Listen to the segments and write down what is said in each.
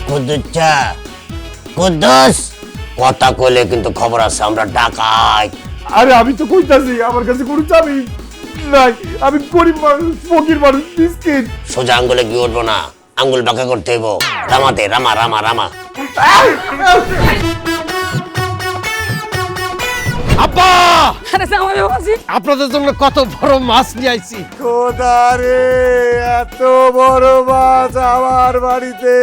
কুদ্দুচ্চা কুদ্দুস কথা কইলে কিন্তু খবর আছে আমরা ডাকাত। আরে আমি তো কইতাছি আমার কাছে কোনো চাবি নাই, আমি গরিব মানুষ, ফকির মানুষ, মিসকিন। সোজা আঙ্গুলে কি উঠবো না, আঙ্গুল বাঁকা করতে হইব। রামাতে রামা রামা রামা। আব্বা আরে জামাই বাবাজি, আপনাদের জন্য কত বড় মাছ নিয়ে আইছি। খোদা রে, এত বড় মাছ আমার বাড়িতে।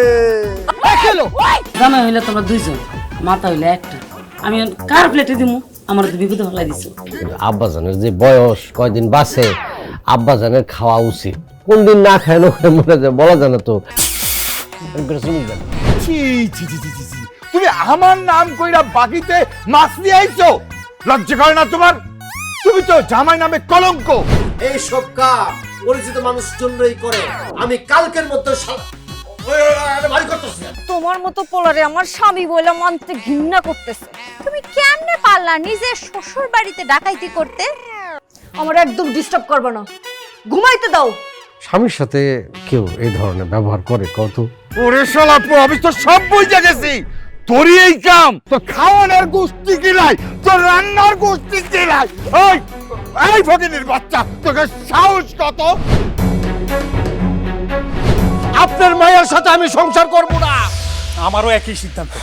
জামাই হইলে তোমরা দুইজন, মাথা হইলে একটা। আমি কার প্লেটে দিমু? আমার তো বিপদে ফেলাই দিছো। আব্বাজানের যে বয়স, কয়দিন বাঁচে, আব্বাজানের খাওয়া উচিত। কোন দিন না খায় না খায় মরে যায় বলা যায় না তো। ছি ছি ছি ছি ছি, তুমি আমার নাম কইরা বাকিতে মাছ নিয়ে আইছো? লজ্জা করে না তোমার? তুমি তো জামাই নামে কলঙ্ক। এই সব কাজ পরিচিত মানুষের জন্যই করে। আমি কালকের মধ্যে বাড়ি করতেছি। তোমার মতো পোলারে আমার স্বামী বলে মানতে ঘৃণা করতেছে। তুমি কেমনে পারলা নিজের শ্বশুর বাড়িতে ডাকাইতি করতে? আমার একদম ডিস্টার্ব করবে না, ঘুমাইতে দাও। স্বামীর সাথে কেউ এই ধরনের ব্যবহার করে কত? ওরে শালা পো, আমি তো সব বুঝে গেছি। তোরই এই কাম, তোর খাওয়ানোর গোষ্ঠী কিলাই, তোর রান্নার গোষ্ঠী কিলাই। এই ফকিনীর বাচ্চা, তোকে সাহস কত? আপনার মায়ের সাথে আমি সংসার করব না। আমারও একই সিদ্ধান্ত।